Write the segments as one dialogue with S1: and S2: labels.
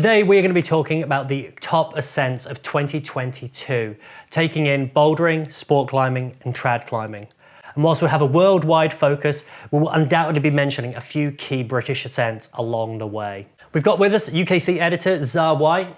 S1: Today we're going to be talking about the top ascents of 2022, taking in bouldering, sport climbing and trad climbing. And whilst we have a worldwide focus, we will undoubtedly be mentioning a few key British ascents along the way. We've got with us UKC editor Zah White,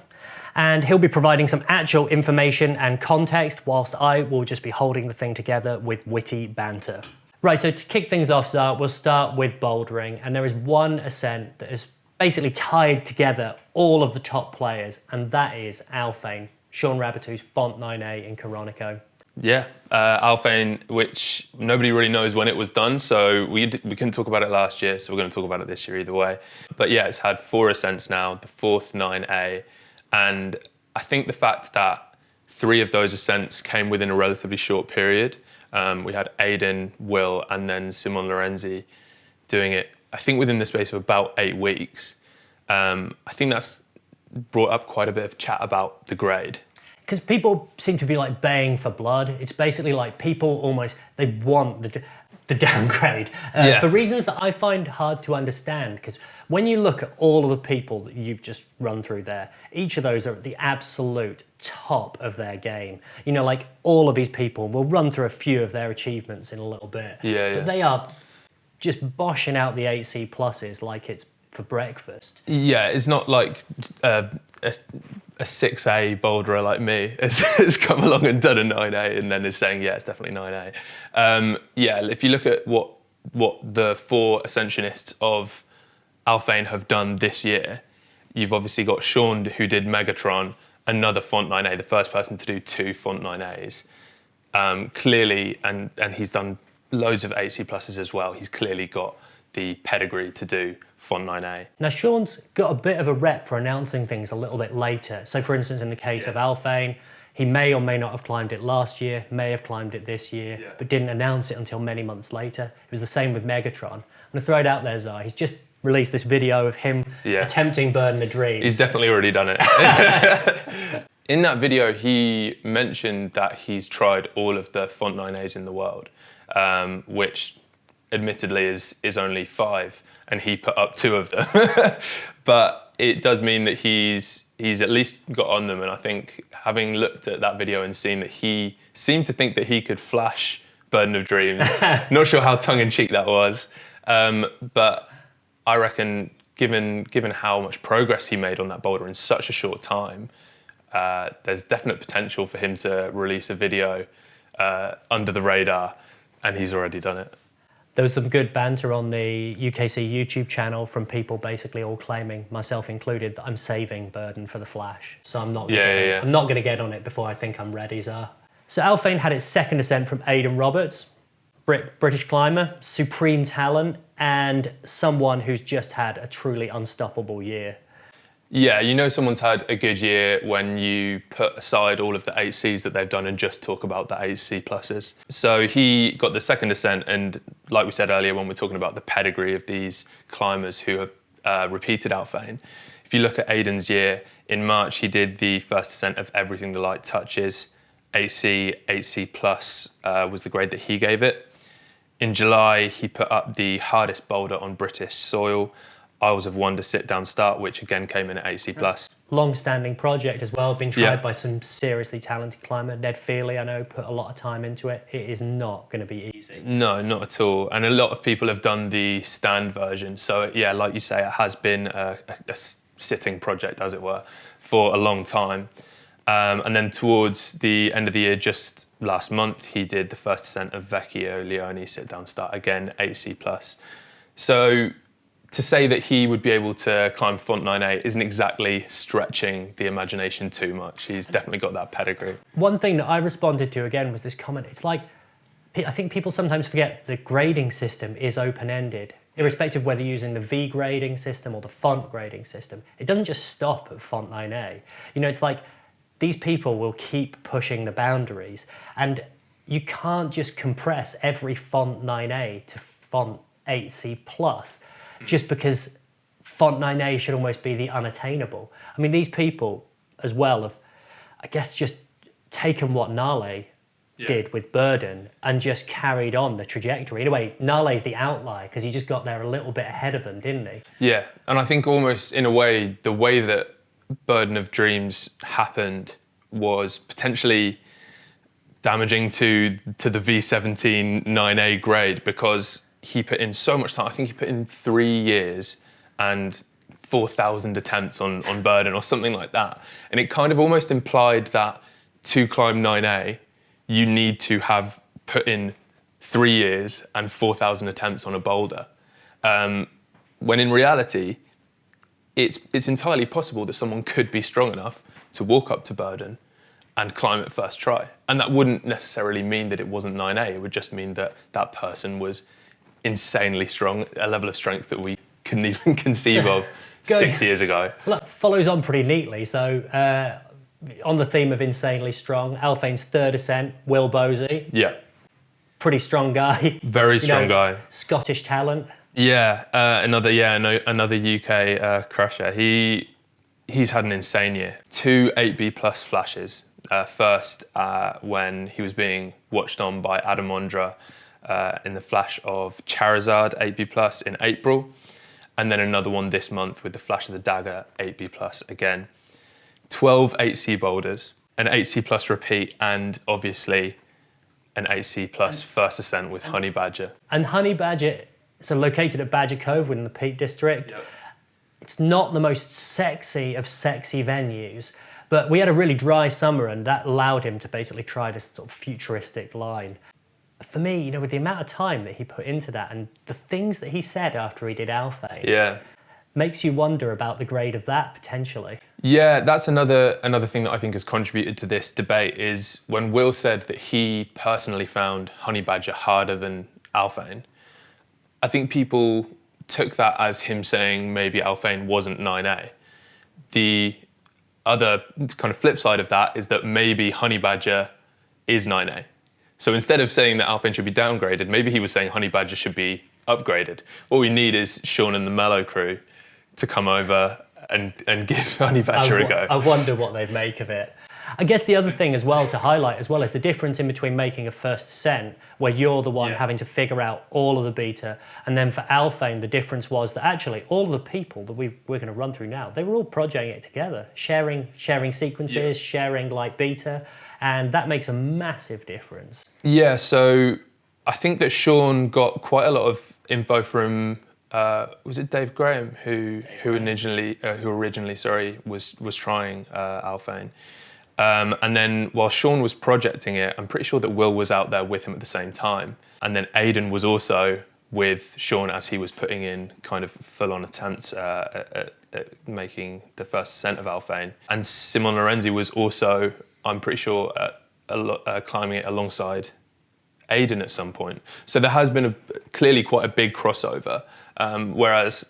S1: and he'll be providing some actual information and context, whilst I will just be holding the thing together with witty banter. Right, so to kick things off, Zah, we'll start with bouldering, and there is one ascent that is basically tied together all of the top players, and that is Alphane, Shaun Rabitoux's Font 9A in Coronico.
S2: Yeah, Alphane, which nobody really knows when it was done, so we couldn't talk about it last year, so we're going to talk about it this year either way. But yeah, it's had 4 ascents now, the 4th 9A, and I think the fact that 3 of those ascents came within a relatively short period. We had Aidan, Will, and then Simon Lorenzi doing it, I think within the space of about 8 weeks. I think that's brought up quite a bit of chat about the grade.
S1: Because people seem to be like baying for blood. It's basically like people almost, they want the downgrade for reasons that I find hard to understand. Because when you look at all of the people that you've just run through there, each of those are at the absolute top of their game. You know, like all of these people, we'll run through a few of their achievements in a little bit. But they are just boshing out the 8C pluses like it's for breakfast. Yeah,
S2: it's not like a 6A boulderer like me has come along and done a 9A and then is saying, yeah, it's definitely 9A. If you look at what the 4 ascensionists of Alphane have done this year, you've obviously got Shaun, who did Megatron, another Font 9A, the first person to do 2 Font 9As. Clearly, and he's done loads of 8C pluses as well, he's clearly got the pedigree to do Font 9A.
S1: Now Shaun's got a bit of a rep for announcing things a little bit later. So for instance, in the case of Alphane, he may or may not have climbed it last year, may have climbed it this year, but didn't announce it until many months later. It was the same with Megatron. I'm gonna throw it out there, Zah. He's just released this video of him attempting Burden of Dreams.
S2: He's definitely already done it. In that video, he mentioned that he's tried all of the Font 9As in the world, which admittedly is only 5, and he put up 2 of them. But it does mean that he's at least got on them, and I think having looked at that video and seen that he seemed to think that he could flash Burden of Dreams, not sure how tongue-in-cheek that was, but I reckon given how much progress he made on that boulder in such a short time, there's definite potential for him to release a video under the radar, and he's already done it.
S1: There was some good banter on the UKC YouTube channel from people basically all claiming, myself included, that I'm saving Burden for the Flash. So I'm not going to get on it before I think I'm ready, Zah. So Alphane had its 2nd ascent from Aidan Roberts, British climber, supreme talent, and someone who's just had a truly unstoppable year.
S2: Yeah, you know someone's had a good year when you put aside all of the 8Cs that they've done and just talk about the 8C pluses. So he got the 2nd ascent, and like we said earlier when we're talking about the pedigree of these climbers who have repeated Alphane, if you look at Aidan's year, in March he did the 1st ascent of Everything the Light Touches. 8C plus was the grade that he gave it. In July, he put up the hardest boulder on British soil, Isles of Wonder sit-down start, which again came in at 8C+.
S1: Long-standing project as well, been tried by some seriously talented climber. Ned Feely, I know, put a lot of time into it. It is not going to be easy.
S2: No, not at all. And a lot of people have done the stand version. So yeah, like you say, it has been a sitting project, as it were, for a long time. And then towards the end of the year, just last month, he did the 1st ascent of Vecchio Leone sit-down start, again, 8C+. So to say that he would be able to climb Font 9A isn't exactly stretching the imagination too much. He's definitely got that pedigree.
S1: One thing that I responded to again was this comment. It's like, I think people sometimes forget the grading system is open-ended, irrespective of whether using the V grading system or the font grading system. It doesn't just stop at Font 9A. You know, it's like these people will keep pushing the boundaries, and you can't just compress every Font 9A to Font 8C+. Just because Font 9A should almost be the unattainable. I mean, these people as well have, I guess, just taken what Nale did with Burden and just carried on the trajectory. In a way, Nale's the outlier because he just got there a little bit ahead of them, didn't he?
S2: Yeah, and I think almost in a way, the way that Burden of Dreams happened was potentially damaging to the V17 9A grade, because he put in so much time. I think he put in 3 years and 4,000 attempts on Burden or something like that. And it kind of almost implied that to climb 9A, you need to have put in 3 years and 4,000 attempts on a boulder. When in reality, it's entirely possible that someone could be strong enough to walk up to Burden and climb it first try. And that wouldn't necessarily mean that it wasn't 9A. It would just mean that that person was insanely strong, a level of strength that we couldn't even conceive of 6 years ago.
S1: Well, that follows on pretty neatly. So on the theme of insanely strong, Alphane's third ascent, Will Bosi.
S2: Yeah.
S1: Pretty strong guy.
S2: Very strong guy.
S1: Scottish talent.
S2: Yeah, another UK crusher. He's had an insane year. 2 8B plus flashes. First, when he was being watched on by Adam Ondra in the flash of Charizard 8B plus in April, and then another one this month with the flash of the Dagger 8B plus again. 12 8C boulders, an 8C plus repeat, and obviously an 8C plus first ascent with Honey Badger.
S1: And Honey Badger, so located at Badger Cove within the Peak District.
S2: Yep.
S1: It's not the most sexy of sexy venues, but we had a really dry summer and that allowed him to basically try this sort of futuristic line. For me, with the amount of time that he put into that and the things that he said after he did Alphane, makes you wonder about the grade of that potentially.
S2: Yeah, that's another thing that I think has contributed to this debate, is when Will said that he personally found Honey Badger harder than Alphane, I think people took that as him saying maybe Alphane wasn't 9A. The other kind of flip side of that is that maybe Honey Badger is 9A. So instead of saying that Alphane should be downgraded, maybe he was saying Honey Badger should be upgraded. What we need is Sean and the Mellow crew to come over and give Honey Badger a go.
S1: I wonder what they'd make of it. I guess the other thing as well to highlight as well is the difference in between making a first ascent, where you're the one having to figure out all of the beta, and then for Alphane the difference was that actually all of the people that we're going to run through now, they were all projecting it together, sharing sequences, sharing like beta, and that makes a massive difference. Yeah,
S2: so I think that Sean got quite a lot of info from was it Dave Graham who originally was trying Alphane. And then while Sean was projecting it, I'm pretty sure that Will was out there with him at the same time. And then Aidan was also with Sean as he was putting in kind of full-on attempts at making the first ascent of Alphane. And Simon Lorenzi was also, I'm pretty sure, climbing it alongside Aidan at some point. So there has been clearly quite a big crossover. Whereas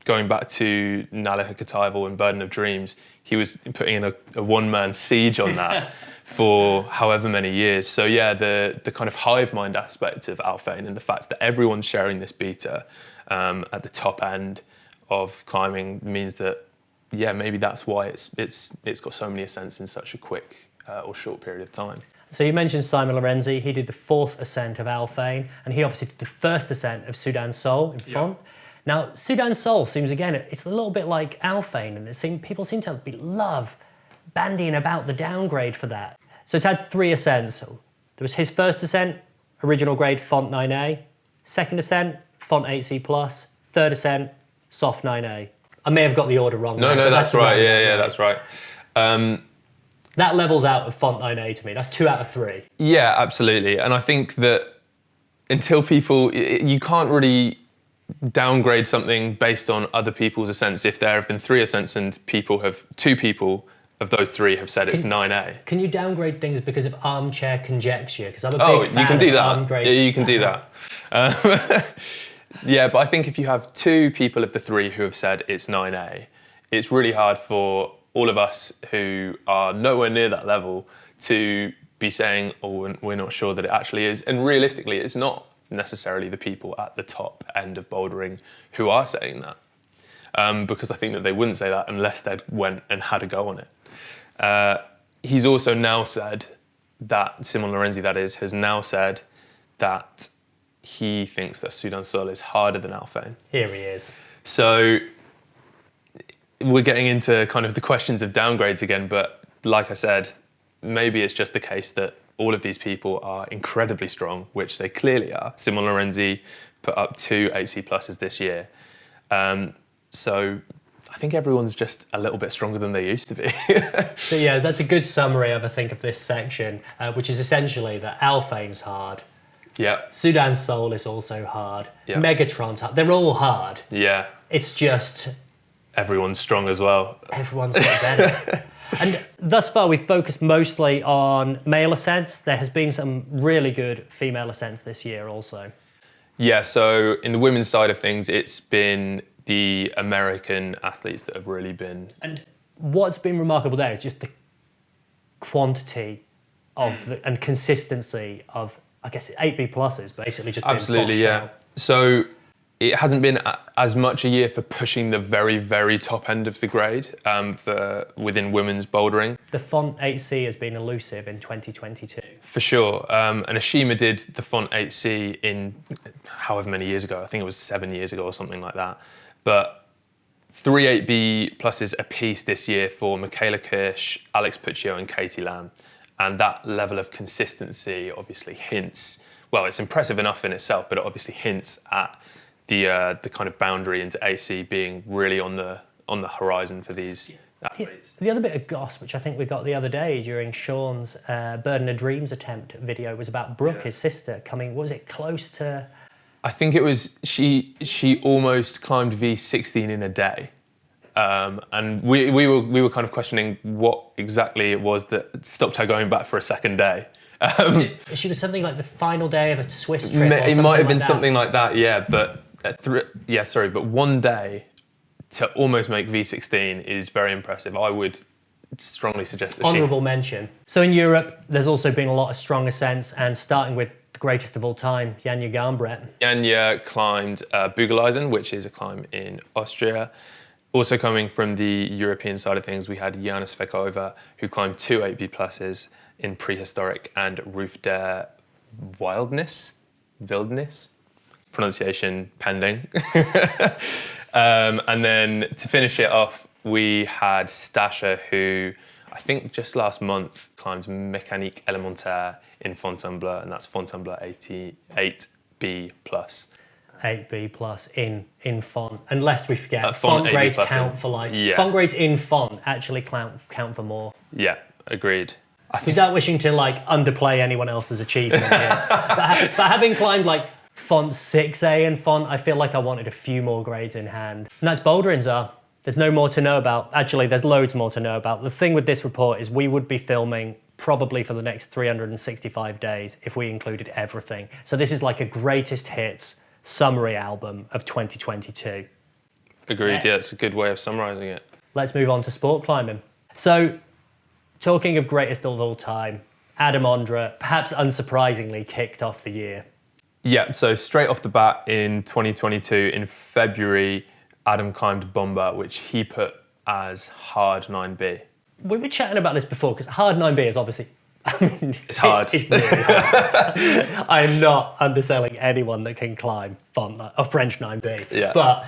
S2: going back to Naliha Kataival and Burden of Dreams, he was putting in a one-man siege on that for however many years. So yeah, the kind of hive mind aspect of Alphane and the fact that everyone's sharing this beta at the top end of climbing means that, yeah, maybe that's why it's got so many ascents in such a quick or short period of time.
S1: So you mentioned Simon Lorenzi. He did the 4th ascent of Alphane, and he obviously did the 1st ascent of Sudan Sol in Font. Now, Sudan Sol seems, again, it's a little bit like Alphane, and people seem to love bandying about the downgrade for that. So it's had 3 ascents. So there was his first ascent, original grade Font 9A. Second ascent, Font 8C+. Third ascent, Soft 9A. I may have got the order wrong.
S2: No, that's right. Yeah, that's right.
S1: That levels out of Font 9A to me. That's 2 out of 3.
S2: Yeah, absolutely. And I think that until you can't really downgrade something based on other people's ascents if there have been 3 ascents and 2 people of those 3 have said it's 9A.
S1: Can you downgrade things because of armchair conjecture? Because I'm a big fan
S2: you can do that.
S1: Downgrade.
S2: Yeah, you can do that. Yeah, but I think if you have 2 people of the 3 who have said it's 9A, it's really hard for all of us who are nowhere near that level to be saying, oh, we're not sure that it actually is. And realistically, it's not necessarily the people at the top end of bouldering who are saying that. Because I think that they wouldn't say that unless they'd went and had a go on it. He's also now said that, Simon Lorenzi that is, has now said that he thinks that Sudan Sol is harder than Alphane.
S1: Here he is.
S2: So we're getting into kind of the questions of downgrades again, but like I said, maybe it's just the case that all of these people are incredibly strong, which they clearly are. Simon Lorenzi put up 2 8C pluses this year. So I think everyone's just a little bit stronger than they used to be.
S1: So yeah, that's a good summary of, I think, of this section, which is essentially that Alphane's hard.
S2: Yeah.
S1: Sudan's Soul is also hard.
S2: Yeah.
S1: Megatron's hard. They're all hard.
S2: Yeah.
S1: It's just...
S2: Everyone's strong as well.
S1: Everyone's got better. And thus far, we've focused mostly on male ascents. There has been some really good female ascents this year also.
S2: Yeah, so in the women's side of things, it's been the American athletes that have really been...
S1: And what's been remarkable there is just the quantity of and consistency of, I guess, 8B pluses, basically just being
S2: Absolutely,
S1: boxed
S2: yeah.
S1: out.
S2: So it hasn't been as much a year for pushing the very, very top end of the grade for within women's bouldering.
S1: The Font 8C has been elusive in 2022.
S2: For sure. And Ashima did the Font 8C in however many years ago. I think it was 7 years ago or something like that. But 3 8B pluses apiece this year for Michaela Kirsch, Alex Puccio and Katie Lamb. And that level of consistency obviously hints, well, it's impressive enough in itself, but it obviously hints at the kind of boundary into AC being really on the horizon for these athletes.
S1: The other bit of goss, which I think we got the other day during Sean's Burden of Dreams attempt video, was about Brooke, his sister, coming, what was it, close to...
S2: I think it was, she almost climbed V16 in a day. And we were kind of questioning what exactly it was that stopped her going back for a second day.
S1: She was something like the final day of a Swiss trip.
S2: It might have been something like that, yeah. But but 1 day to almost make V16 is very impressive. I would strongly suggest that
S1: Honourable mention. So in Europe, there's also been a lot of strong ascents, and starting with the greatest of all time, Janja Garnbret.
S2: Janja climbed Bugeleisen, which is a climb in Austria. Also coming from the European side of things, we had Jana Svekova, who climbed 2 8B pluses in Prehistoric and Roof der Wildness, pronunciation pending. And then to finish it off, we had Stasha, who I think just last month climbed Mécanique Élémentaire in Fontainebleau, and that's Fontainebleau 8B plus.
S1: 8B plus in font, and lest we forget,
S2: font
S1: grades
S2: count
S1: for font grades in font actually count for more.
S2: Yeah, agreed.
S1: Without wishing to underplay anyone else's achievement here, but having climbed font 6A in font, I feel like I wanted a few more grades in hand. And that's Bouldering Czar. There's no more to know about. Actually, there's loads more to know about. The thing with this report is we would be filming probably for the next 365 days if we included everything. So this is like a greatest hits summary album of 2022.
S2: Agreed,
S1: Next.
S2: yeah, it's a good way of summarising it.
S1: Let's move on to sport climbing. So, talking of greatest of all time, Adam Ondra, perhaps unsurprisingly, kicked off the year.
S2: Yeah, so straight off the bat in 2022, in February, Adam climbed Bomba, which he put as hard 9B.
S1: We were chatting about this before, because hard 9B is obviously...
S2: It's hard.
S1: It's really hard. I'm not underselling anyone that can climb French 9B.
S2: Yeah.
S1: But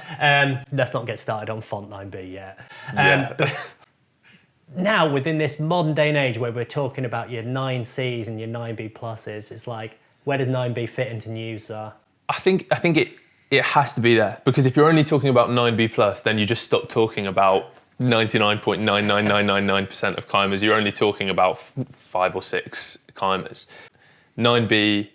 S1: let's not get started on Font 9B yet. But now, within this modern day and age where we're talking about your 9Cs and your 9B pluses, it's like, where does 9B fit into news?
S2: I think it has to be there, because if you're only talking about 9B plus, then you just stop talking about 99.99999% of climbers. You're only talking about 5 or 6 climbers. 9B,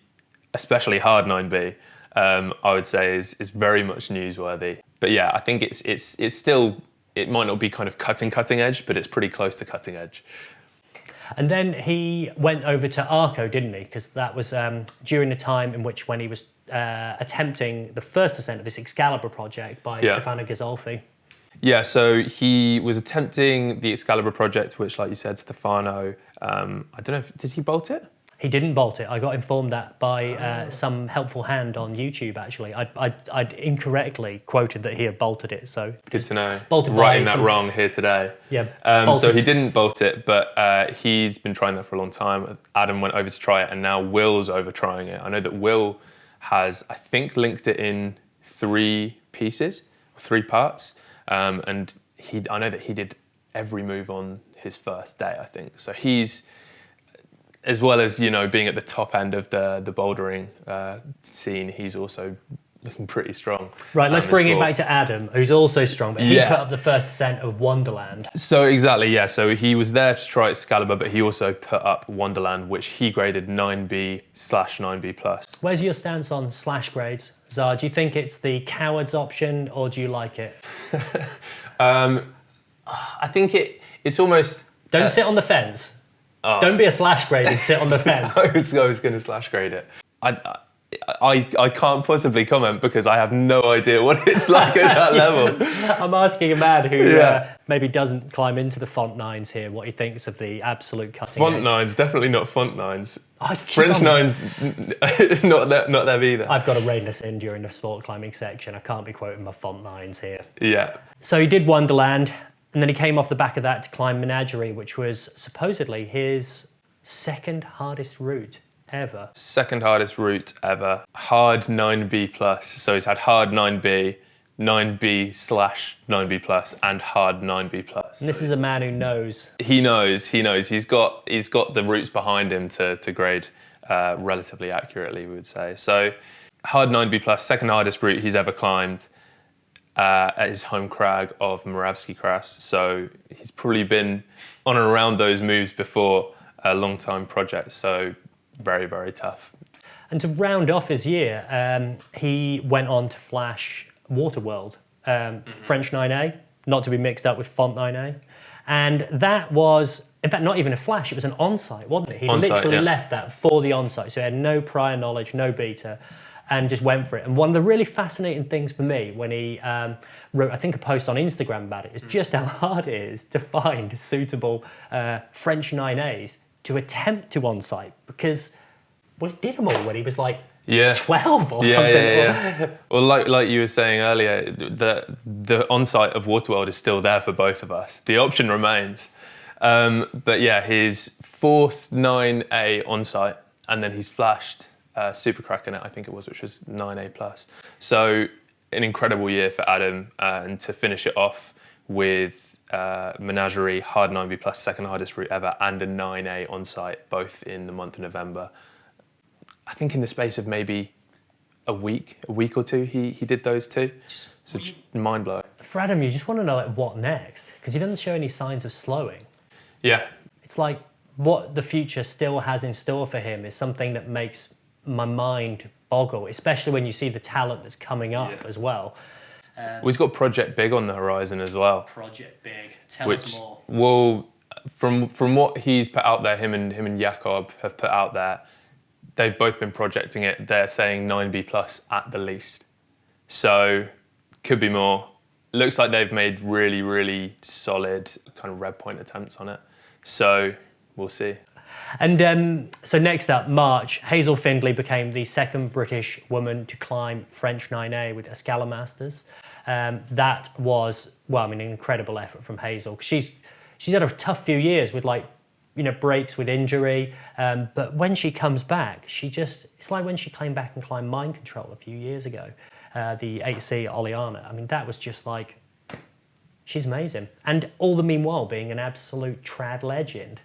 S2: especially hard 9B, I would say is very much newsworthy. But yeah, I think it's still, it might not be kind of cutting edge, but it's pretty close to cutting edge.
S1: And then he went over to Arco, didn't he? Because that was during the time in which when he was attempting the first ascent of this Excalibur project by Stefano Ghisolfi.
S2: Yeah, so he was attempting the Excalibur project, which, like you said, Stefano, I don't know, did he bolt it?
S1: He didn't bolt it. I got informed that by some helpful hand on YouTube, actually. I'd incorrectly quoted that he had bolted it, so...
S2: Good to know.
S1: Bolted
S2: Writing that wrong here today.
S1: Yeah.
S2: So he didn't bolt it, but he's been trying that for a long time. Adam went over to try it, and now Will's over trying it. I know that Will has, I think, linked it in 3 pieces, 3 parts. And I know that he did every move on his first day, I think. So he's, as well as, you know, being at the top end of the bouldering scene, he's also looking pretty strong.
S1: Right, let's bring it back to Adam, who's also strong, but he put up the first ascent of Wonderland.
S2: So exactly, yeah. So he was there to try Excalibur, but he also put up Wonderland, which he graded 9B/9B+.
S1: Where's your stance on slash grades, Zara? Do you think it's the coward's option, or do you like it?
S2: I think it's almost...
S1: Don't sit on the fence. Don't be a slash grade and sit on the fence.
S2: I was going to slash grade it. I can't possibly comment because I have no idea what it's like at that level.
S1: I'm asking a man who maybe doesn't climb into the font nines here what he thinks of the absolute cutting
S2: Font
S1: edge.
S2: nines, definitely not font nines. French nines, not them either.
S1: I've got to rein this in during the sport climbing section. I can't be quoting my font nines here.
S2: Yeah.
S1: So he did Wonderland, and then he came off the back of that to climb Menagerie, which was supposedly his second hardest route ever.
S2: Second hardest route ever. Hard 9B+. So he's had hard 9B, 9B/9B+, and hard 9B+.
S1: And this is a man who knows.
S2: He knows. He's got the routes behind him to grade relatively accurately, we would say. So hard 9B+, second hardest route he's ever climbed at his home crag of Moravsky Kras. So he's probably been on and around those moves before, a long time project. So very, very tough.
S1: And to round off his year, he went on to flash Waterworld, French 9A, not to be mixed up with Font 9A. And that was, in fact, not even a flash, it was an on-site, wasn't it? He literally left that for the on-site, so he had no prior knowledge, no beta, and just went for it. And one of the really fascinating things for me when he wrote, I think, a post on Instagram about it, is just how hard it is to find suitable French 9As to attempt to on-site, because he did them all when he was like 12 or something.
S2: Yeah. Well, like you were saying earlier, the on-site of Waterworld is still there for both of us. The option remains. But yeah, his fourth 9A on-site, and then he's flashed Super Kraken, I think it was, which was 9A+. So an incredible year for Adam, and to finish it off with Menagerie, hard 9B+, second hardest route ever, and a 9A on site, both in the month of November. I think in the space of maybe a week or two, he did those two. So mind blowing. For
S1: Adam, you just want to know, like, what next? Because he doesn't show any signs of slowing.
S2: Yeah.
S1: It's like what the future still has in store for him is something that makes my mind boggle, especially when you see the talent that's coming up as well.
S2: He's got Project Big on the horizon as well.
S1: Project Big. Tell us more.
S2: Well, from what he's put out there, him and Jacob have put out there, they've both been projecting it. They're saying 9B+ at the least. So could be more. Looks like they've made really, really solid kind of red point attempts on it. So we'll see.
S1: And so next up, March, Hazel Findlay became the second British woman to climb French 9A with Escalamasters. That was, an incredible effort from Hazel. She's had a tough few years with breaks with injury. But when she comes back, it's like when she came back and climbed Mind Control a few years ago, the 8C Oleana. I mean, that was just like, she's amazing. And all the meanwhile being an absolute trad legend.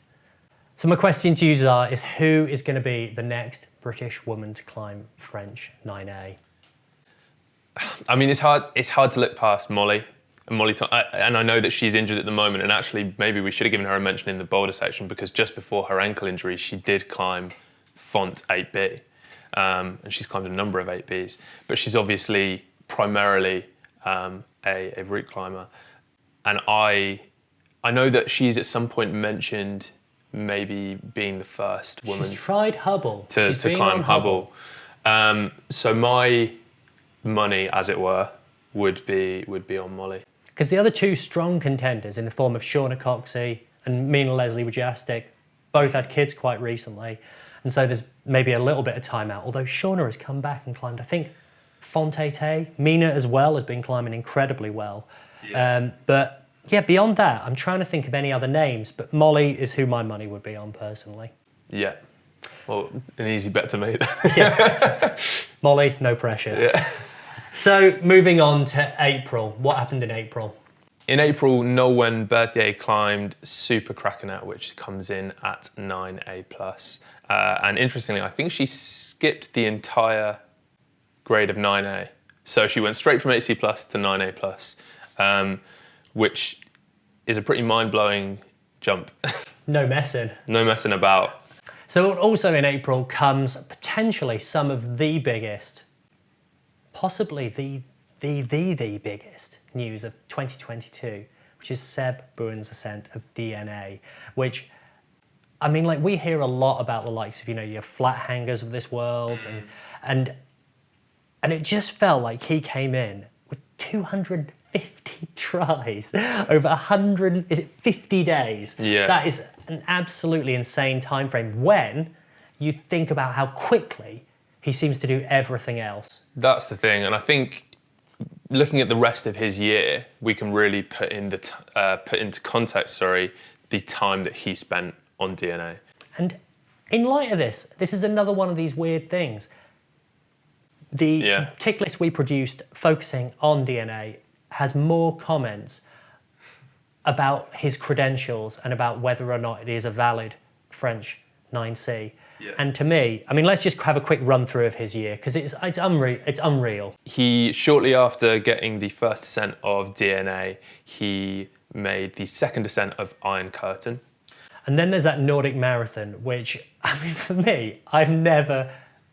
S1: So my question to you, Zara, is who is going to be the next British woman to climb French 9A?
S2: I mean, it's hard to look past Molly. And I know that she's injured at the moment, and actually maybe we should have given her a mention in the boulder section, because just before her ankle injury, she did climb Font 8B. And she's climbed a number of 8Bs. But she's obviously primarily a route climber. And I know that she's at some point mentioned maybe being the first woman.
S1: She's tried Hubble.
S2: To climb Hubble. So my money, as it were, would be on Molly.
S1: Because the other two strong contenders in the form of Shauna Coxey and Mina Leslie Wojastic both had kids quite recently. And so there's maybe a little bit of time out. Although Shauna has come back and climbed, I think, Font 8A. Mina as well has been climbing incredibly well. Yeah. But yeah, beyond that, I'm trying to think of any other names, but Molly is who my money would be on personally.
S2: Yeah. Well, an easy bet to me.
S1: Yeah. Molly, no pressure.
S2: Yeah.
S1: So moving on to April. What happened in April?
S2: In April, Nolwen Berthier climbed Super Krakenet, which comes in at 9A+. And interestingly, I think she skipped the entire grade of 9A. So she went straight from 8C+ to 9A+, which is a pretty mind-blowing jump.
S1: No messing.
S2: No messing about.
S1: So also in April comes potentially some of the biggest, possibly the biggest news of 2022, which is Seb Bouin's ascent of DNA, which, I mean, like, we hear a lot about the likes of, you know, your flat hangers of this world, and it just felt like he came in with 250 tries over 50 days.
S2: Yeah.
S1: That is an absolutely insane time frame when you think about how quickly he seems to do everything else.
S2: That's the thing, and I think looking at the rest of his year, we can really put into context, the time that he spent on DNA.
S1: And in light of this is another one of these weird things. The tick list we produced focusing on DNA has more comments about his credentials and about whether or not it is a valid French 9C. Yeah. And to me, I mean, let's just have a quick run through of his year, because it's unreal.
S2: He, shortly after getting the first ascent of DNA, he made the second ascent of Iron Curtain.
S1: And then there's that Nordic Marathon, which, I mean, for me, I've never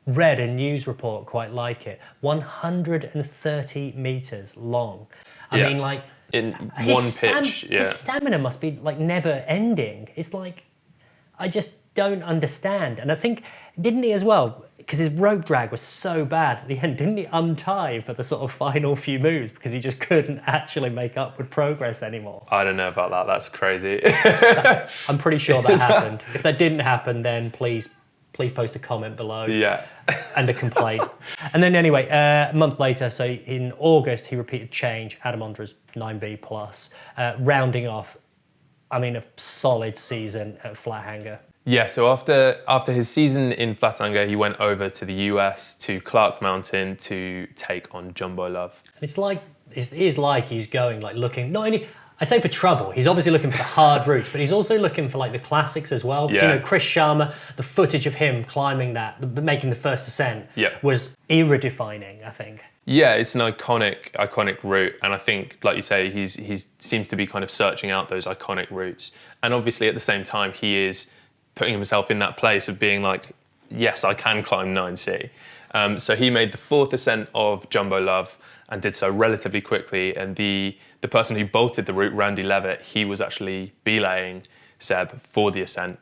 S1: read a news report quite like it. 130 meters long. I mean, like,
S2: in one pitch.
S1: His stamina must be like never ending. It's like, I just don't understand. And I think, didn't he as well, because his rope drag was so bad at the end, didn't he untie for the sort of final few moves because he just couldn't actually make upward progress anymore?
S2: I don't know about that. That's crazy.
S1: I'm pretty sure that happened. If that didn't happen, then please post a comment below.
S2: Yeah.
S1: And a complaint. And then anyway, a month later, so in August, he repeated change, Adam Ondra's 9B+, rounding off, I mean, a solid season at Flat Hanger.
S2: Yeah, so after his season in Flat Hanger, he went over to the US, to Clark Mountain, to take on Jumbo Love.
S1: It's like, it is like he's going, like, looking, not only, I say for trouble, he's obviously looking for the hard routes, but he's also looking for, like, the classics as well. Because, you know, Chris Sharma, the footage of him climbing that, making the first ascent, was era-defining, I think. Yeah,
S2: it's an iconic route, and I think, like you say, he seems to be kind of searching out those iconic routes. And obviously, at the same time, he is putting himself in that place of being like, yes, I can climb 9C. So he made the fourth ascent of Jumbo Love and did so relatively quickly. And the person who bolted the route, Randy Levitt, he was actually belaying Seb for the ascent.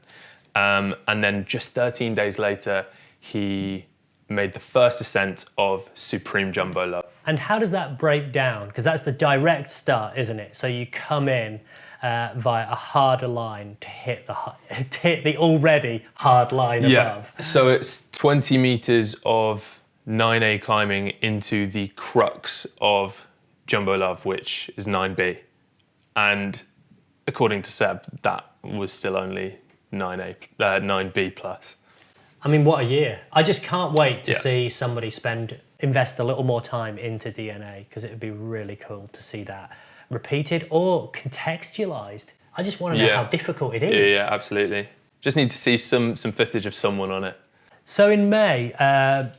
S2: And then just 13 days later, he made the first ascent of Supreme Jumbo Love.
S1: And how does that break down? Because that's the direct start, isn't it? So you come in via a harder line to hit the already hard line above.
S2: So it's 20 meters of 9A climbing into the crux of Jumbo Love, which is 9B. And according to Seb, that was still only 9B+.
S1: I mean, what a year. I just can't wait to see somebody invest a little more time into DNA, because it would be really cool to see that repeated or contextualized. I just want to know how difficult it is.
S2: Yeah, absolutely. Just need to see some footage of someone on it.
S1: So in May,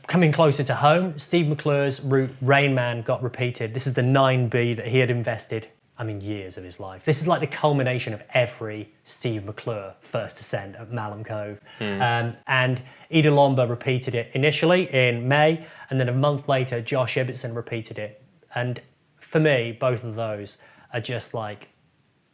S1: coming closer to home, Steve McClure's route Rainman got repeated. This is the 9B that he had invested, I mean, years of his life. This is like the culmination of every Steve McClure first ascent at Malham Cove. And Aidan Roberts repeated it initially in May, and then a month later, Josh Ibbotson repeated it. And for me, both of those are just like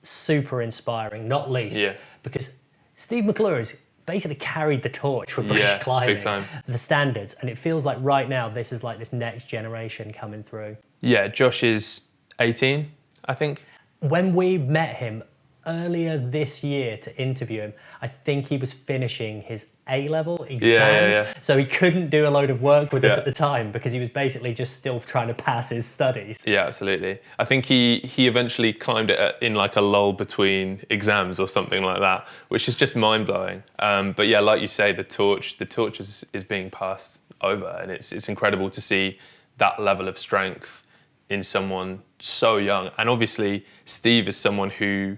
S1: super inspiring, not least because Steve McClure has basically carried the torch for British climbing,
S2: big time.
S1: The standards, and it feels like right now this is like this next generation coming through.
S2: Yeah, Josh is 18, I think.
S1: When we met him earlier this year to interview him, I think he was finishing his A-level exams. So he couldn't do a load of work with us at the time because he was basically just still trying to pass his studies. Yeah,
S2: absolutely. I think he eventually climbed it in like a lull between exams or something like that, which is just mind-blowing. But yeah, like you say, the torch is being passed over, and it's incredible to see that level of strength in someone so young. And obviously, Steve is someone who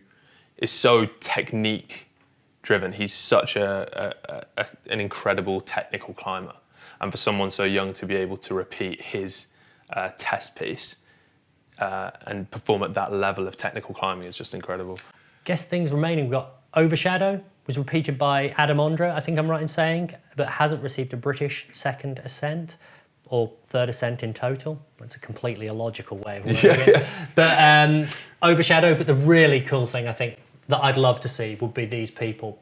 S2: is so technique driven. He's such an incredible technical climber. And for someone so young to be able to repeat his test piece and perform at that level of technical climbing is just incredible.
S1: Guess things remaining, we've got Overshadow, was repeated by Adam Ondra, I think I'm right in saying, but hasn't received a British second ascent or third ascent in total. That's a completely illogical way of wording it. But Overshadow, but the really cool thing I think that I'd love to see would be these people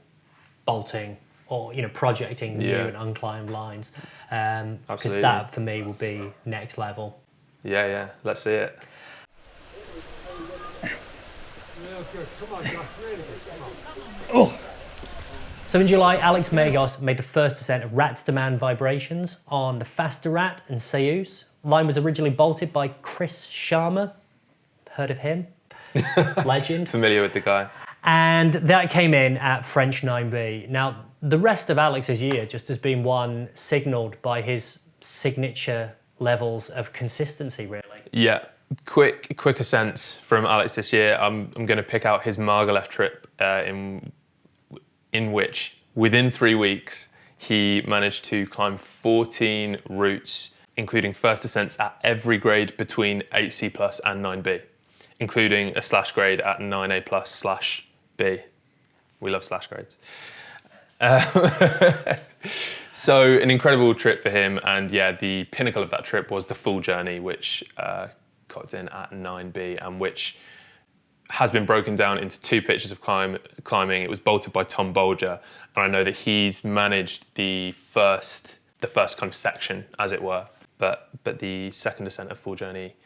S1: bolting or projecting new and unclimbed lines. Because that for me would be next level.
S2: Yeah, let's see it.
S1: So in July, Alex Megos made the first ascent of Rat's Demand Vibrations on the Faster Rat and Seus. Line was originally bolted by Chris Sharma. Heard of him? Legend.
S2: Familiar with the guy.
S1: And that came in at French 9B. Now, the rest of Alex's year just has been one signalled by his signature levels of consistency, really.
S2: Yeah, quick ascents from Alex this year. I'm going to pick out his Margalef trip in which, within 3 weeks, he managed to climb 14 routes, including first ascents at every grade between 8C plus and 9B, including a slash grade at 9A plus / B. We love slash grades. So an incredible trip for him, and yeah, the pinnacle of that trip was the full journey, which clocked in at 9B, and which has been broken down into 2 pitches of climbing. It was bolted by Tom Bolger, and I know that he's managed the first kind of section, as it were. But the second ascent of full journey,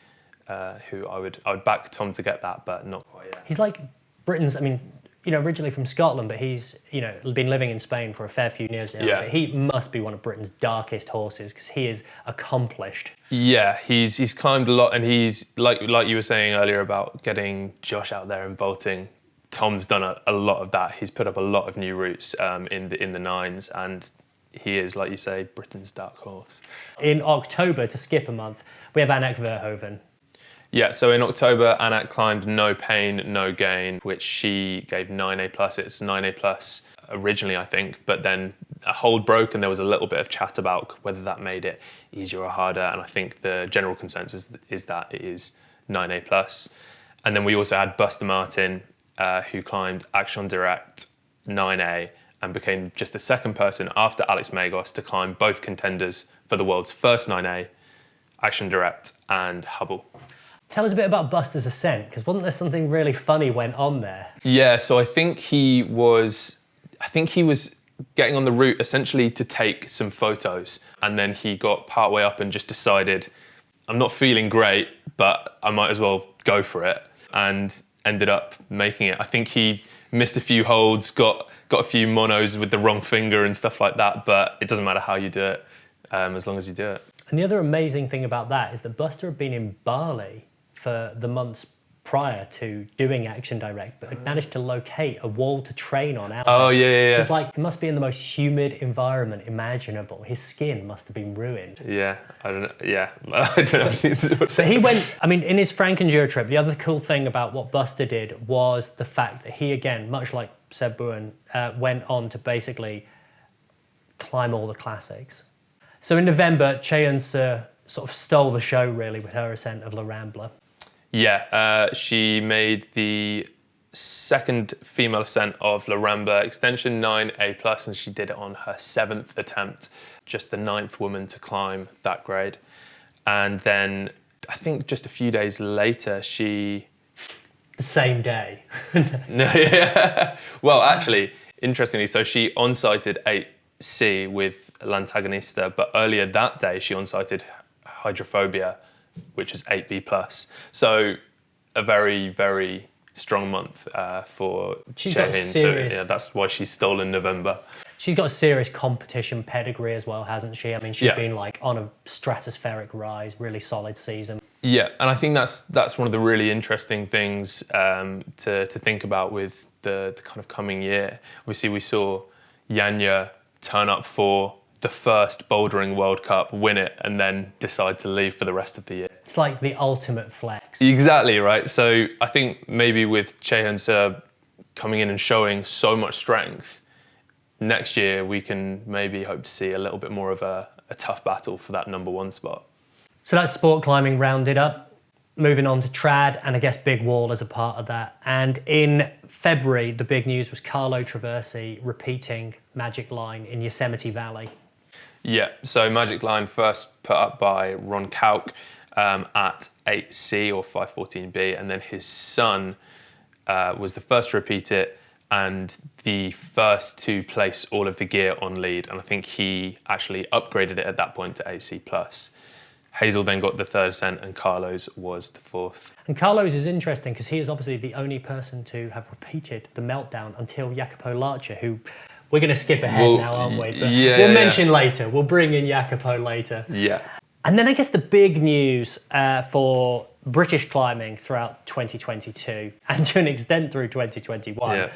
S2: who I would back Tom to get that, but not quite yet.
S1: He's like Britain's. I mean, originally from Scotland, but he's been living in Spain for a fair few years now.
S2: Yeah.
S1: But he must be one of Britain's darkest horses because he is accomplished.
S2: Yeah, he's climbed a lot, and he's like you were saying earlier about getting Josh out there and bolting. Tom's done a lot of that. He's put up a lot of new routes in the nines, and he is, like you say, Britain's dark horse.
S1: In October, to skip a month, we have Anak Verhoeven.
S2: Yeah, so in October, Anak climbed No Pain, No Gain, which she gave 9A+. It's 9A+ originally, I think, but then a hold broke and there was a little bit of chat about whether that made it easier or harder, and I think the general consensus is that it is 9A+. And then we also had Buster Martin, who climbed Action Direct 9A and became just the second person after Alex Megos to climb both contenders for the world's first 9A, Action Direct and Hubble.
S1: Tell us a bit about Buster's ascent, because wasn't there something really funny went on there?
S2: Yeah, so I think he was getting on the route essentially to take some photos, and then he got partway up and just decided, I'm not feeling great, but I might as well go for it, and ended up making it. I think he missed a few holds, got a few monos with the wrong finger and stuff like that, but it doesn't matter how you do it, as long as you do it.
S1: And the other amazing thing about that is that Buster had been in Bali for the months prior to doing Action Direct, but had managed to locate a wall to train on out there.
S2: Oh, yeah.
S1: So it's like, it must be in the most humid environment imaginable. His skin must have been ruined.
S2: Yeah, I don't know. Yeah, I don't know.
S1: So he went, in his Frankenjura trip, the other cool thing about what Buster did was the fact that he, again, much like Seb Bouin, went on to basically climb all the classics. So in November, Chaehyun Seo sort of stole the show, really, with her ascent of La Rambla.
S2: Yeah, she made the second female ascent of La Rambla extension 9A+, and she did it on her 7th attempt, just the 9th woman to climb that grade. And then I think just a few days later, she...
S1: The same day.
S2: No, yeah. Well, actually, interestingly, so she on-sighted 8C with L'Antagonista, but earlier that day she on-sighted Hydrophobia, which is 8B+. So a very, very strong month for Chaehyun. So yeah, that's why she's stolen November.
S1: She's got a serious competition pedigree as well, hasn't she? She's been on a stratospheric rise, really solid season.
S2: Yeah, and I think that's one of the really interesting things to think about with the kind of coming year. Obviously, we saw Yanya turn up for the first Bouldering World Cup, win it, and then decide to leave for the rest of the year.
S1: It's like the ultimate flex.
S2: Exactly, right? So I think maybe with Chaehyun Seo coming in and showing so much strength, next year we can maybe hope to see a little bit more of a tough battle for that number 1 spot.
S1: So that's sport climbing rounded up. Moving on to trad, and I guess big wall as a part of that. And in February, the big news was Carlo Traversi repeating Magic Line in Yosemite Valley.
S2: Yeah, so Magic Line first put up by Ron Kauk at 8C or 514B, and then his son was the first to repeat it and the first to place all of the gear on lead. And I think he actually upgraded it at that point to AC+. Hazel then got the 3rd ascent and Carlo's was the 4th.
S1: And Carlo's is interesting because he is obviously the only person to have repeated the Meltdown until Jacopo Larcher, who we're going to skip ahead now, aren't we? But we'll mention later. We'll bring in Jacopo later.
S2: Yeah.
S1: And then I guess the big news for British climbing throughout 2022 and to an extent through 2021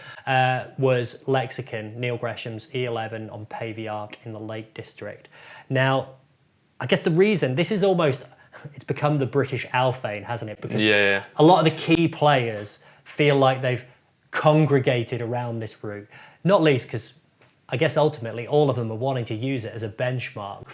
S1: was Lexicon, Neil Gresham's E11 on Pavey Arc in the Lake District. Now, I guess the reason, this is almost, it's become the British Alphane, hasn't it? Because a lot of the key players feel like they've congregated around this route. Not least because I guess ultimately all of them are wanting to use it as a benchmark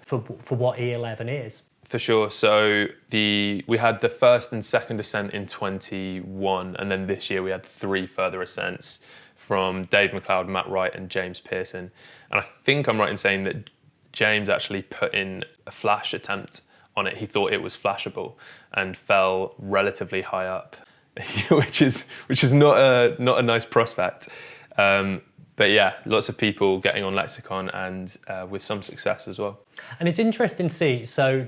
S1: for what E11 is.
S2: For sure. So we had the 1st and 2nd ascent in 21, and then this year we had 3 further ascents from Dave McLeod, Matt Wright and James Pearson. And I think I'm right in saying that James actually put in a flash attempt on it. He thought it was flashable and fell relatively high up, which is not a nice prospect. But yeah, lots of people getting on Lexicon and with some success as well.
S1: And it's interesting to see, so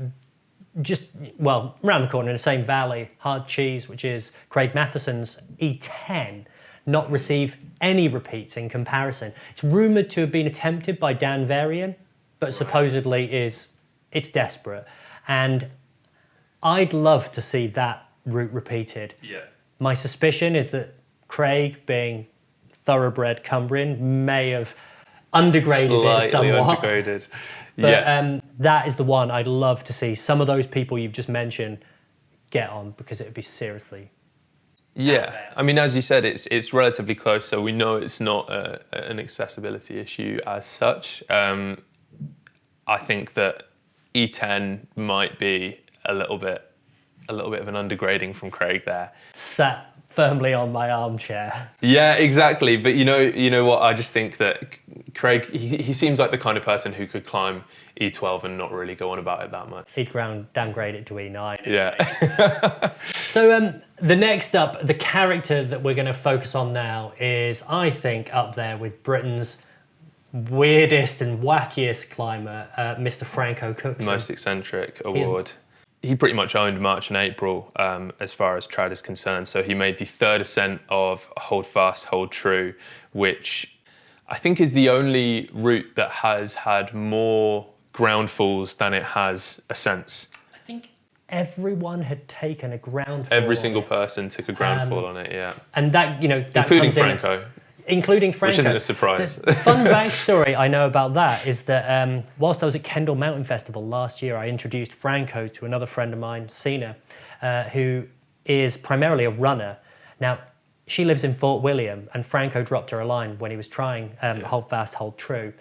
S1: just, well, around the corner in the same valley, Hard Cheese, which is Craig Matheson's E10, not receive any repeats in comparison. It's rumoured to have been attempted by Dan Varian, but supposedly it's desperate. And I'd love to see that route repeated.
S2: Yeah.
S1: My suspicion is that Craig, being thoroughbred Cumbrian, may have undergraded it somewhat.
S2: Undergraded.
S1: But that is the one I'd love to see some of those people you've just mentioned get on, because it would be seriously.
S2: Yeah, I mean, as you said, it's relatively close, so we know it's not an accessibility issue as such. I think that E10 might be a little bit of an undergrading from Craig there.
S1: Sat firmly on my armchair.
S2: Yeah, exactly. But you know what? I just think that Craig, he seems like the kind of person who could climb E12 and not really go on about it that much.
S1: He'd downgrade it to E9.
S2: Yeah.
S1: So the next up, the character that we're going to focus on now is, I think, up there with Britain's weirdest and wackiest climber, Mr. Franco Cookson.
S2: Most eccentric award. He pretty much owned March and April as far as trad is concerned. So he made the 3rd ascent of Hold Fast, Hold True, which I think is the only route that has had more ground falls than it has ascents.
S1: I think everyone had taken a ground fall.
S2: Every single person took a ground fall on it, yeah.
S1: And that, that
S2: including
S1: comes
S2: Franco.
S1: Including Franco.
S2: Which isn't a surprise.
S1: The fun backstory I know about that is that whilst I was at Kendall Mountain Festival last year, I introduced Franco to another friend of mine, Sina, who is primarily a runner. Now, she lives in Fort William, and Franco dropped her a line when he was trying Hold Fast, Hold True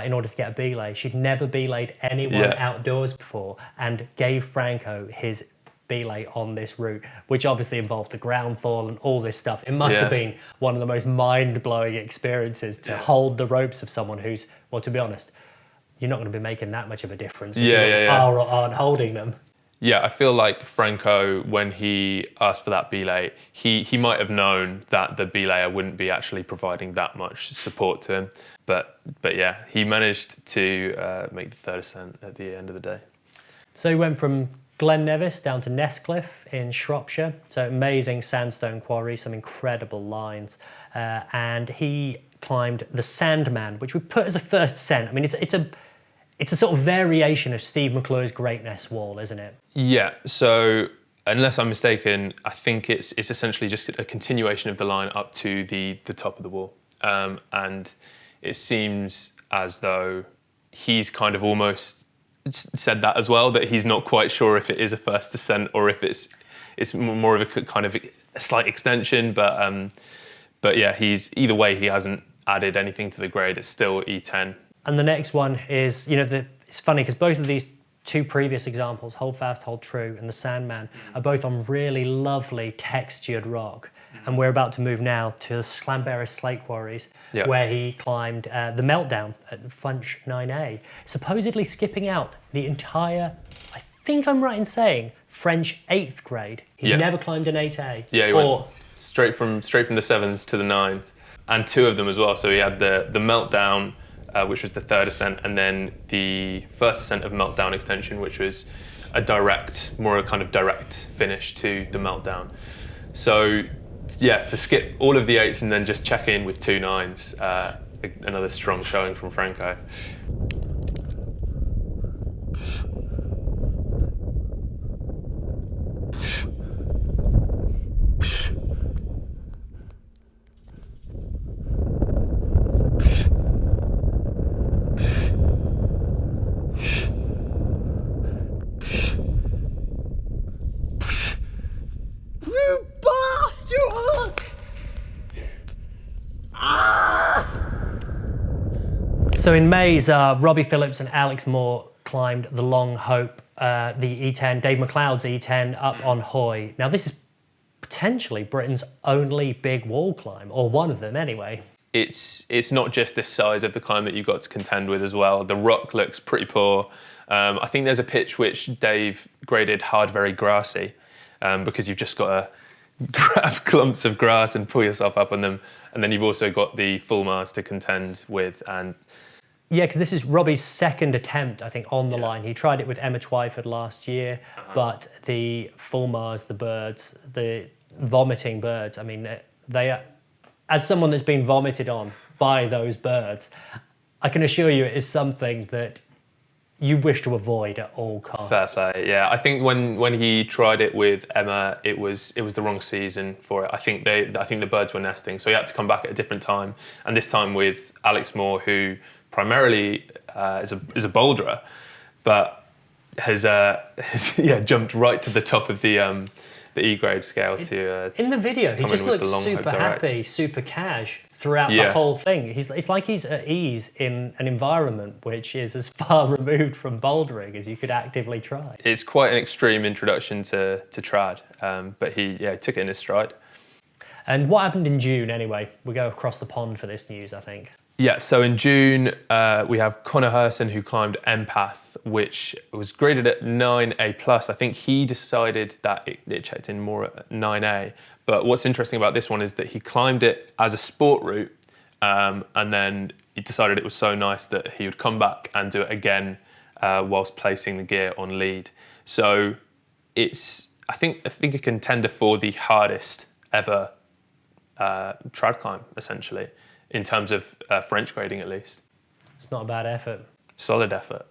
S1: in order to get a belay. She'd never belayed anyone outdoors before, and gave Franco his belay on this route, which obviously involved the ground fall and all this stuff. It must have been one of the most mind-blowing experiences to hold the ropes of someone who's, well, to be honest, you're not going to be making that much of a difference if you are or aren't holding them.
S2: Yeah, I feel like Franco, when he asked for that belay, he might have known that the belayer wouldn't be actually providing that much support to him. But yeah, he managed to make the 3rd ascent at the end of the day.
S1: So he went from Glen Nevis down to Nestcliff in Shropshire. So amazing sandstone quarry, some incredible lines. And he climbed the Sandman, which we put as a 1st ascent. I mean, it's a sort of variation of Steve McClure's Greatness Wall, isn't it?
S2: Yeah, so unless I'm mistaken, I think it's essentially just a continuation of the line up to the top of the wall. And it seems as though he's kind of almost said that as well, that he's not quite sure if it is a first descent or if it's more of a kind of a slight extension. But yeah, either way, he hasn't added anything to the grade. It's still E10.
S1: And the next one is, it's funny because both of these two previous examples, Hold Fast, Hold True and the Sandman, are both on really lovely textured rock. And we're about to move now to the Llanberis Slate Quarries, where he climbed the Meltdown at Funch 9A, supposedly skipping out the entire, I think I'm right in saying, French 8th grade. He's never climbed an 8A.
S2: Yeah, he went straight from the 7s to the 9s, and 2 of them as well. So he had the Meltdown, which was the 3rd ascent, and then the 1st ascent of Meltdown extension, which was a kind of direct finish to the Meltdown. So yeah, to skip all of the 8s and then just check in with 2 9s, another strong showing from Franco.
S1: So in Mays, Robbie Phillips and Alex Moore climbed the Longhope, the E10, Dave McLeod's E10 up on Hoy. Now this is potentially Britain's only big wall climb, or one of them anyway.
S2: It's not just the size of the climb that you've got to contend with as well. The rock looks pretty poor. I think there's a pitch which Dave graded hard, very grassy, because you've just got to grab clumps of grass and pull yourself up on them. And then you've also got the full Mars to contend with. And
S1: yeah, because this is Robbie's 2nd attempt, I think, on the line. He tried it with Emma Twyford last year, but the full Mars, the birds, the vomiting birds, I mean, they are, as someone that's been vomited on by those birds, I can assure you it is something that you wish to avoid at all costs.
S2: Fair play, yeah. I think when he tried it with Emma, it was the wrong season for it. I think the birds were nesting, so he had to come back at a different time. And this time with Alex Moore, who primarily is a boulderer, but has jumped right to the top of the E grade scale
S1: in the video. He just looks super happy, super cash throughout the whole thing. It's like he's at ease in an environment which is as far removed from bouldering as you could actively try.
S2: It's quite an extreme introduction to trad, but he took it in his stride.
S1: And what happened in June anyway? We go across the pond for this news, I think.
S2: Yeah, so in June, we have Conor Herson, who climbed Emapth, which was graded at 9A+. I think he decided that it checked in more at 9A. But what's interesting about this one is that he climbed it as a sport route, and then he decided it was so nice that he would come back and do it again whilst placing the gear on lead. So it's, I think a contender for the hardest ever trad climb, essentially, in terms of French grading at least.
S1: It's not a bad effort.
S2: Solid effort.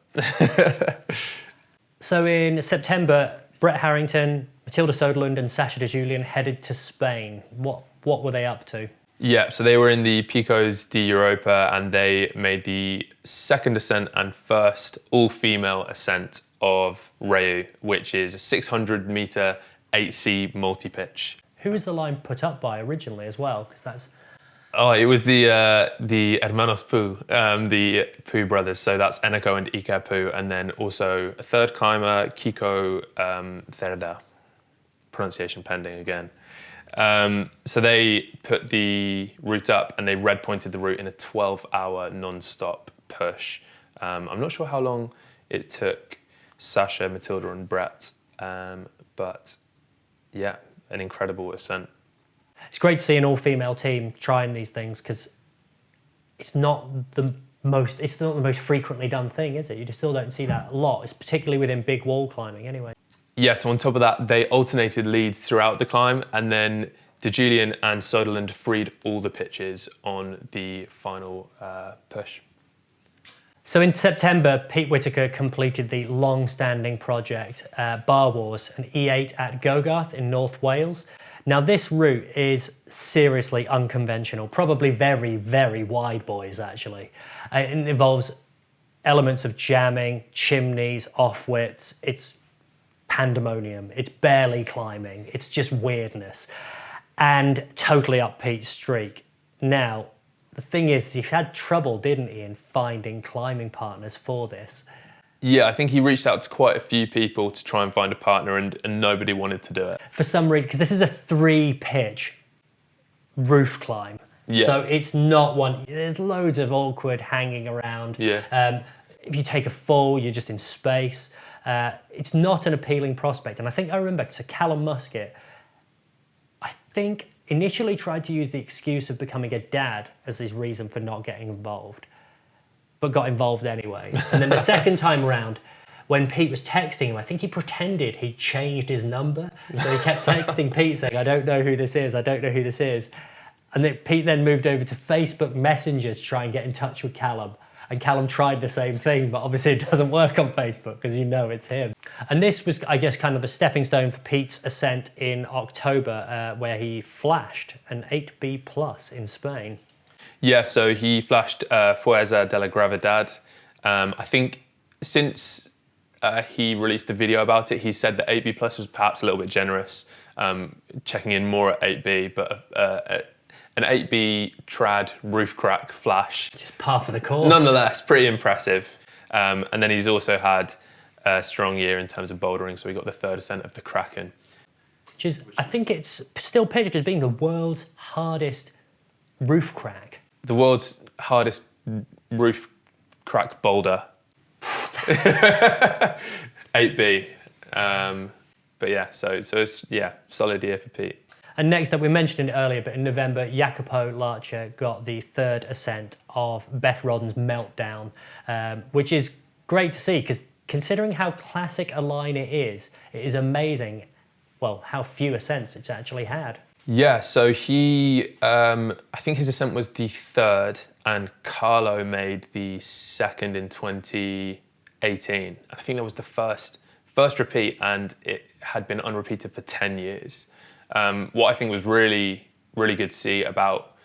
S1: So in September, Brett Harrington, Matilda Soderlund and Sasha Digiulian headed to Spain. What were they up to?
S2: Yeah, so they were in the Picos de Europa and they made the 2nd ascent and 1st all-female ascent of Rayu, which is a 600-metre 8C multi-pitch.
S1: Who was the line put up by originally as well? Because that's...
S2: Oh, it was the Hermanos Pu, the Pu brothers. So that's Eneko and Ika Pu, and then also a 3rd climber, Kiko Therda, pronunciation pending again. So they put the route up and they red pointed the route in a 12-hour non-stop push. I'm not sure how long it took Sasha, Matilda and Brett, but yeah, an incredible ascent.
S1: It's great to see an all-female team trying these things because it's not the most frequently done thing, is it? You just still don't see that a lot. It's particularly within big wall climbing anyway.
S2: Yeah, so on top of that, they alternated leads throughout the climb, and then Digiulian and Soderlund freed all the pitches on the final push.
S1: So in September, Pete Whittaker completed the long-standing project, Bar Wars, an E8 at Gogarth in North Wales. Now this route is seriously unconventional, probably very, very wide, boys, actually. It involves elements of jamming, chimneys, off-wits. It's pandemonium. It's barely climbing. It's just weirdness. And totally up Pete's streak. Now, the thing is, he had trouble, didn't he, in finding climbing partners for this.
S2: Yeah, I think he reached out to quite a few people to try and find a partner, and nobody wanted to do it.
S1: For some reason, because this is a 3-pitch roof climb.
S2: Yeah.
S1: So it's not one, there's loads of awkward hanging around.
S2: Yeah.
S1: If you take a fall, you're just in space. It's not an appealing prospect. And I think I remember, so Callum Musket, I think initially tried to use the excuse of becoming a dad as his reason for not getting involved, but got involved anyway. And then the second time around, when Pete was texting him, I think he pretended he changed his number. So he kept texting Pete saying, I don't know who this is, I don't know who this is. And then Pete then moved over to Facebook Messenger to try and get in touch with Callum. And Callum tried the same thing, but obviously it doesn't work on Facebook because you know it's him. And this was, I guess, kind of a stepping stone for Pete's ascent in October, where he flashed an 8B plus in Spain.
S2: Yeah, so he flashed Fuerza de la Gravedad. I think since he released the video about it, he said that 8B plus was perhaps a little bit generous, checking in more at 8B, but an 8B trad roof crack flash.
S1: Just par for the course.
S2: Nonetheless, pretty impressive. And then he's also had a strong year in terms of bouldering, so he got the 3rd ascent of the Kraken.
S1: Which is, I think it's still pitched as being the world's hardest roof crack.
S2: The world's hardest roof crack boulder. 8B. But yeah, so it's, solid year for Pete.
S1: And next up, we mentioned it earlier, but in November, Jacopo Larcher got the 3rd ascent of Beth Rodden's Meltdown, which is great to see, because considering how classic a line it is amazing, well, how few ascents it's actually had.
S2: Yeah, so he, I think his ascent was the 3rd, and Carlo made the 2nd in 2018. I think that was the first repeat, and it had been unrepeated for 10 years. What I think was really, really good to see about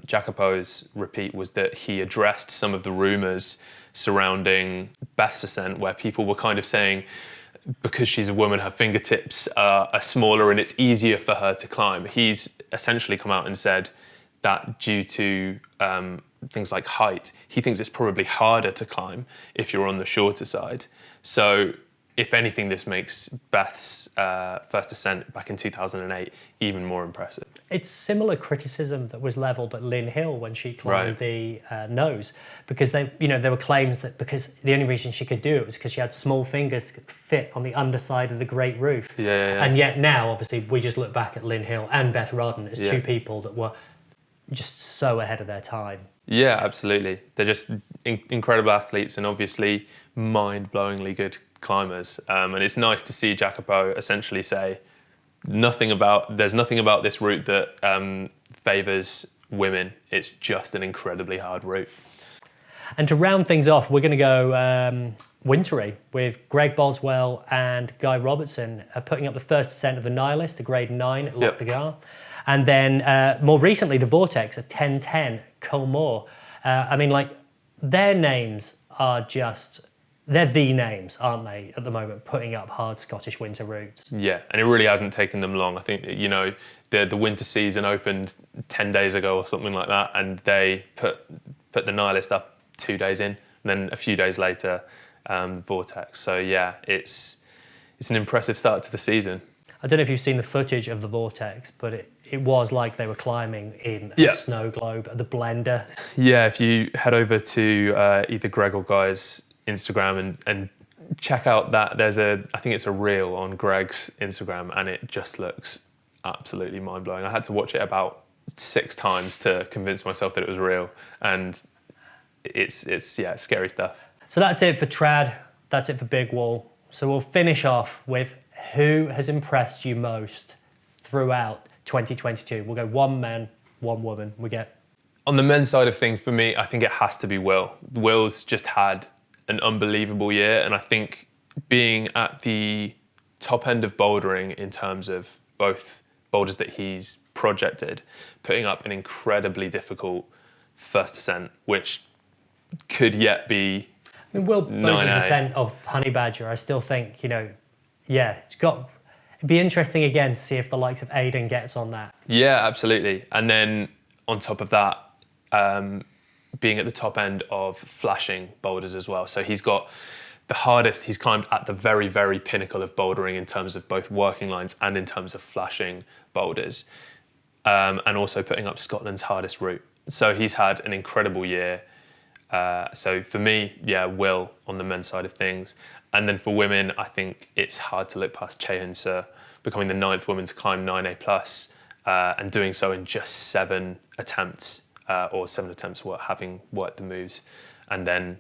S2: Jacopo's repeat was that he addressed some of the rumours surrounding Beth's ascent, where people were kind of saying, because she's a woman, her fingertips are smaller and it's easier for her to climb. He's essentially come out and said that due to things like height, he thinks it's probably harder to climb if you're on the shorter side. So if anything, this makes Beth's first ascent back in 2008 even more impressive. It's
S1: similar criticism that was levelled at Lynn Hill when she climbed the nose, because there were claims that because the only reason she could do it was because she had small fingers that could fit on the underside of the Great Roof.
S2: Yeah.
S1: And yet now, obviously, we just look back at Lynn Hill and Beth Rodden as two people that were just so ahead of their time.
S2: Yeah, absolutely. They're just incredible athletes and obviously mind-blowingly good climbers. And it's nice to see Jacopo essentially say, there's nothing about this route that favours women. It's just an incredibly hard route.
S1: And to round things off, we're going to go wintry with Greg Boswell and Guy Robertson putting up the first ascent of the Nihilist, a grade 9 at Loch Nagar. And then more recently, the Vortex at 1010 Colmore. Their names are just... They're the names, aren't they, at the moment, putting up hard Scottish winter routes?
S2: Yeah, and it really hasn't taken them long. I think, the winter season opened 10 days ago or something like that, and they put the Nihilist up 2 days in, and then a few days later, Vortex. So yeah, it's an impressive start to the season. I
S1: don't know if you've seen the footage of the Vortex, but it was like they were climbing in a snow globe at the Blender. Yeah, if you head over to either Greg or Guy's Instagram and check out that, I think it's a reel on Greg's Instagram, and it just looks absolutely mind-blowing. I had to watch it about 6 times to convince myself that it was real, and it's scary stuff. So that's it for trad, that's it for Big Wall. So we'll finish off with who has impressed you most throughout 2022. We'll go one man, one woman. On the men's side of things, for me, I think it has to be Will. Will's just had an unbelievable year, and I think being at the top end of bouldering in terms of both boulders that he's projected, putting up an incredibly difficult first ascent, which could yet be I mean, Will
S2: 9A.
S1: Bosie's ascent of Honey Badger, I still think, it'd be interesting again to see if the likes of Aidan gets on that.
S2: Yeah, absolutely. And then on top of that, being at the top end of flashing boulders as well. So he's got the hardest, he's climbed at the very, very pinnacle of bouldering in terms of both working lines and in terms of flashing boulders, and also putting up Scotland's hardest route. So he's had an incredible year. So for me, Will on the men's side of things. And then for women, I think it's hard to look past Chaehyun Seo, becoming the 9th woman to climb 9A+, and doing so in just 7 attempts, having worked the moves. And then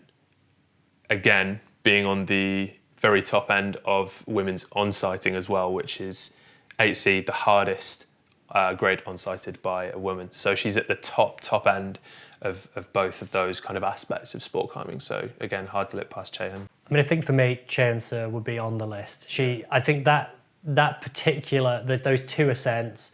S2: again, being on the very top end of women's on-sighting as well, which is 8C, the hardest grade on-sighted by a woman. So she's at the top end of both of those kind of aspects of sport climbing. So again, hard to look past Chaehyun.
S1: I mean, I think for me, Chaehyun Seo would be on the list. I think that particular, those 2 ascents,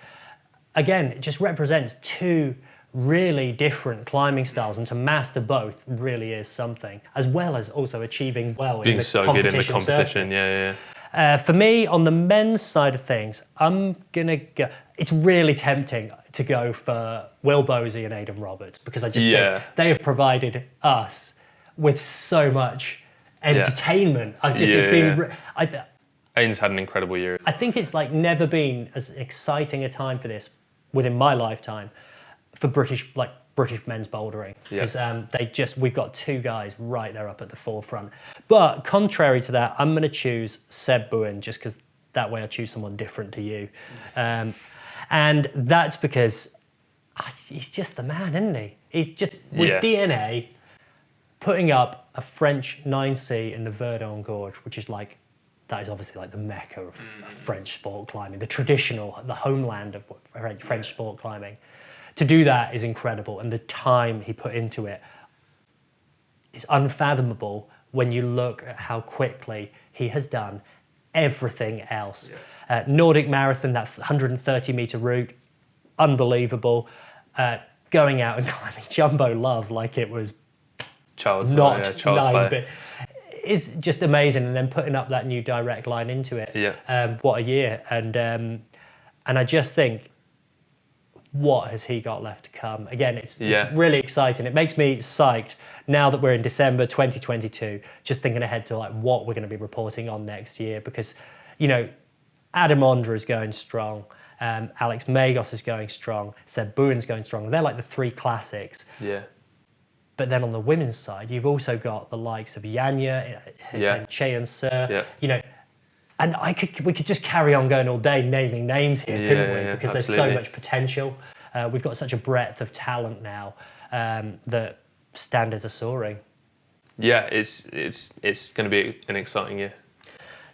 S1: again, it just represents 2 really different climbing styles, and to master both really is something, as well as also achieving well
S2: being
S1: in the
S2: so
S1: competition
S2: good in the competition.
S1: circuit. For me, on the men's side of things, I'm gonna go. It's really tempting to go for Will Bosi and Aidan Roberts, because I just think they have provided us with so much entertainment.
S2: Aidan's had an incredible year.
S1: I think it's like never been as exciting a time for this within my lifetime for British men's bouldering, because we've got 2 guys right there up at the forefront. But contrary to that, I'm going to choose Seb Bouin, just because that way I choose someone different to you, and that's because he's just the man, isn't he? He's just with DNA putting up a French 9C in the Verdun Gorge, which is that is obviously like the mecca of French sport climbing, the homeland of French sport climbing. To do that is incredible, and the time he put into it is unfathomable when you look at how quickly he has done everything else. Nordic Marathon, that 130-meter route, unbelievable. Going out and climbing Jumbo Love like it was
S2: Charles
S1: but it's just amazing. And then putting up that new direct line into it. What a year. And I just think, what has he got left to come? Again, it's really exciting. It makes me psyched now that we're in December 2022, just thinking ahead to what we're going to be reporting on next year, because, Adam Ondra is going strong. Alex Megos is going strong. Seb Bouin's going strong. They're like the 3 classics. But then on the women's side, you've also got the likes of Yanya, Chaehyun Seo, and we could just carry on going all day naming names here, couldn't we? Because there's so much potential. We've got such a breadth of talent now that standards are soaring. Yeah,
S2: it's going to be an exciting year.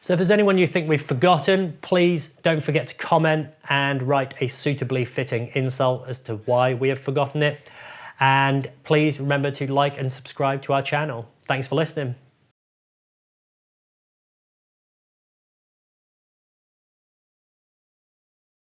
S1: So if there's anyone you think we've forgotten, please don't forget to comment and write a suitably fitting insult as to why we have forgotten it. And please remember to like and subscribe to our channel. Thanks for listening.